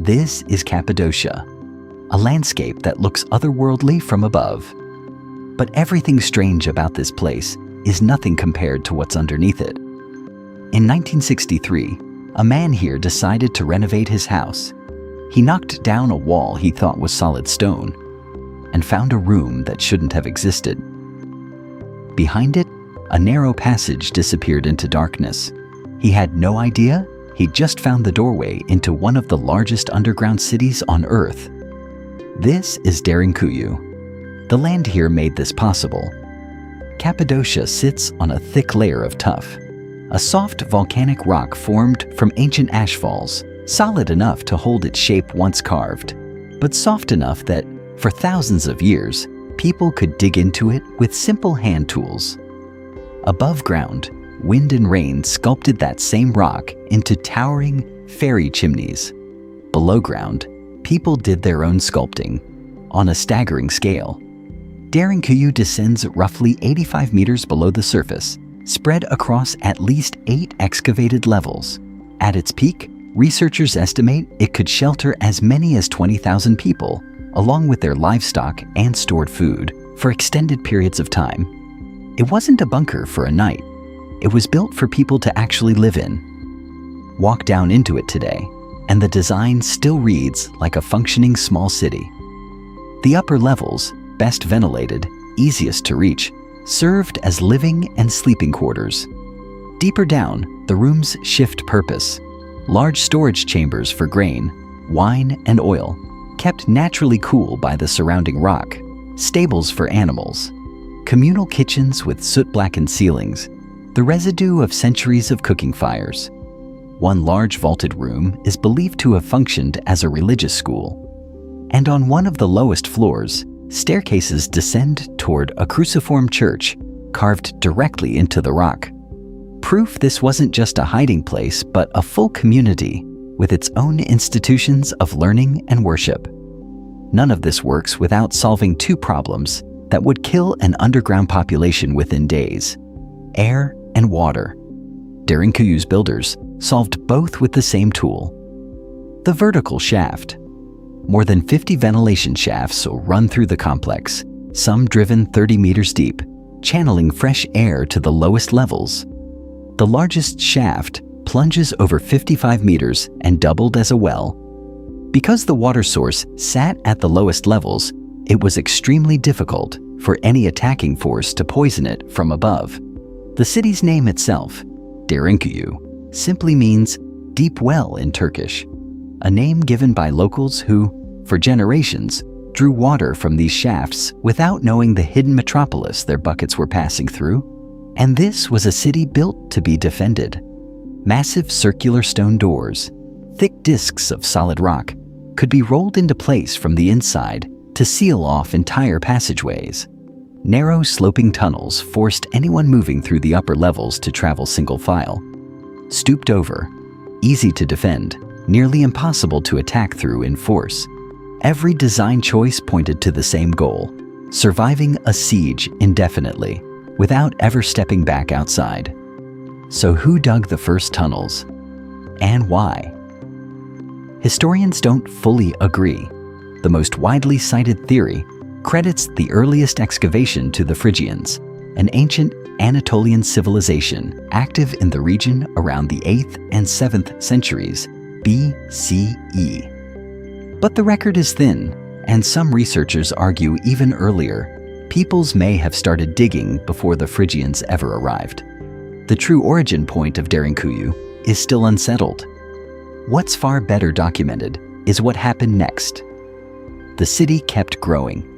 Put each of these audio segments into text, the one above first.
This is Cappadocia, a landscape that looks otherworldly from above. But everything strange about this place is nothing compared to what's underneath it. In 1963, a man here decided to renovate his house. He knocked down a wall he thought was solid stone and found a room that shouldn't have existed. Behind it, a narrow passage disappeared into darkness. He had no idea he'd just found the doorway into one of the largest underground cities on Earth. This is Derinkuyu. The land here made this possible. Cappadocia sits on a thick layer of tuff, a soft volcanic rock formed from ancient ash falls, solid enough to hold its shape once carved, but soft enough that, for thousands of years, people could dig into it with simple hand tools. Above ground, wind and rain sculpted that same rock into towering, fairy chimneys. Below ground, people did their own sculpting, on a staggering scale. Derinkuyu descends roughly 85 meters below the surface, spread across at least 8 excavated levels. At its peak, researchers estimate it could shelter as many as 20,000 people, along with their livestock and stored food, for extended periods of time. It wasn't a bunker for a night. It was built for people to actually live in. Walk down into it today, and the design still reads like a functioning small city. The upper levels, best ventilated, easiest to reach, served as living and sleeping quarters. Deeper down, the rooms shift purpose. Large storage chambers for grain, wine, and oil, kept naturally cool by the surrounding rock, stables for animals, communal kitchens with soot-blackened ceilings, the residue of centuries of cooking fires. One large vaulted room is believed to have functioned as a religious school. And on one of the lowest floors, staircases descend toward a cruciform church carved directly into the rock. Proof this wasn't just a hiding place, but a full community with its own institutions of learning and worship. None of this works without solving 2 problems that would kill an underground population within days: air and water. Derinkuyu's builders solved both with the same tool: the vertical shaft. More than 50 ventilation shafts run through the complex, some driven 30 meters deep, channeling fresh air to the lowest levels. The largest shaft plunges over 55 meters and doubled as a well. Because the water source sat at the lowest levels, it was extremely difficult for any attacking force to poison it from above. The city's name itself, Derinkuyu, simply means deep well in Turkish, a name given by locals who, for generations, drew water from these shafts without knowing the hidden metropolis their buckets were passing through. And this was a city built to be defended. Massive circular stone doors, thick discs of solid rock, could be rolled into place from the inside to seal off entire passageways. Narrow sloping tunnels forced anyone moving through the upper levels to travel single file. Stooped over, easy to defend, nearly impossible to attack through in force. Every design choice pointed to the same goal: surviving a siege indefinitely, without ever stepping back outside. So who dug the first tunnels? And why? Historians don't fully agree. The most widely cited theory credits the earliest excavation to the Phrygians, an ancient Anatolian civilization active in the region around the 8th and 7th centuries BCE. But the record is thin, and some researchers argue even earlier. Peoples may have started digging before the Phrygians ever arrived. The true origin point of Derinkuyu is still unsettled. What's far better documented is what happened next. The city kept growing.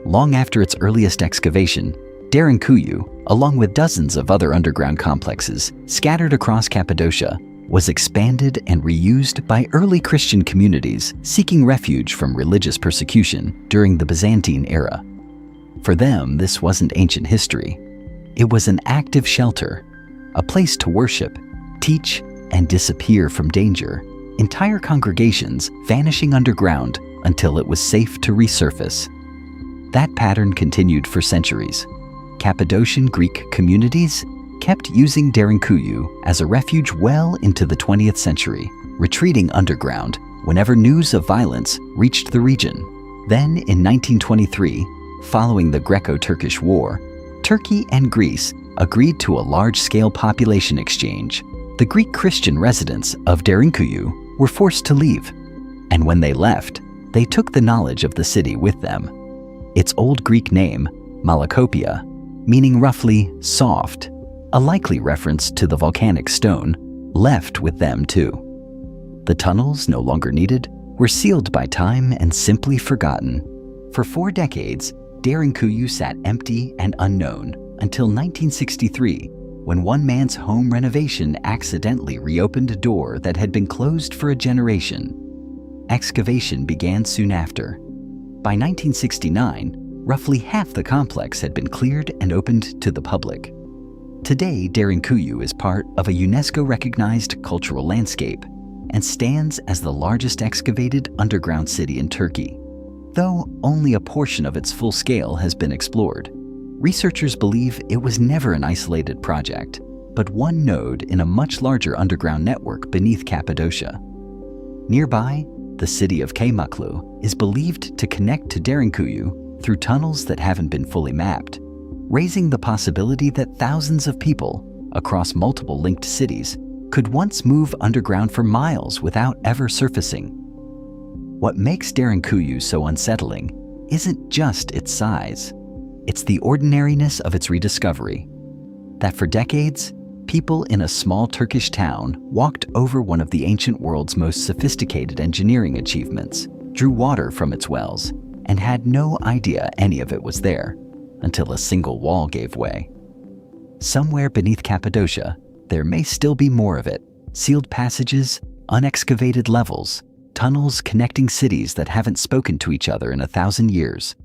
Long after its earliest excavation, Derinkuyu, along with dozens of other underground complexes scattered across Cappadocia, was expanded and reused by early Christian communities seeking refuge from religious persecution during the Byzantine era. For them, this wasn't ancient history. It was an active shelter, a place to worship, teach, and disappear from danger, entire congregations vanishing underground until it was safe to resurface. That pattern continued for centuries. Cappadocian Greek communities kept using Derinkuyu as a refuge well into the 20th century, retreating underground whenever news of violence reached the region. Then, in 1923, following the Greco-Turkish War, Turkey and Greece agreed to a large-scale population exchange. The Greek Christian residents of Derinkuyu were forced to leave, and when they left, they took the knowledge of the city with them. Its Old Greek name, Malakopia, meaning roughly soft, a likely reference to the volcanic stone, left with them too. The tunnels, no longer needed, were sealed by time and simply forgotten. For 4 decades, Derinkuyu sat empty and unknown until 1963, when one man's home renovation accidentally reopened a door that had been closed for a generation. Excavation began soon after. By 1969, roughly half the complex had been cleared and opened to the public. Today, Derinkuyu is part of a UNESCO-recognized cultural landscape and stands as the largest excavated underground city in Turkey. Though only a portion of its full scale has been explored, researchers believe it was never an isolated project, but one node in a much larger underground network beneath Cappadocia. Nearby, the city of Kaymaklu is believed to connect to Derinkuyu through tunnels that haven't been fully mapped, raising the possibility that thousands of people across multiple linked cities could once move underground for miles without ever surfacing. What makes Derinkuyu so unsettling isn't just its size, it's the ordinariness of its rediscovery. That for decades, people in a small Turkish town walked over one of the ancient world's most sophisticated engineering achievements, drew water from its wells, and had no idea any of it was there, until a single wall gave way. Somewhere beneath Cappadocia, there may still be more of it: sealed passages, unexcavated levels, tunnels connecting cities that haven't spoken to each other in 1,000 years.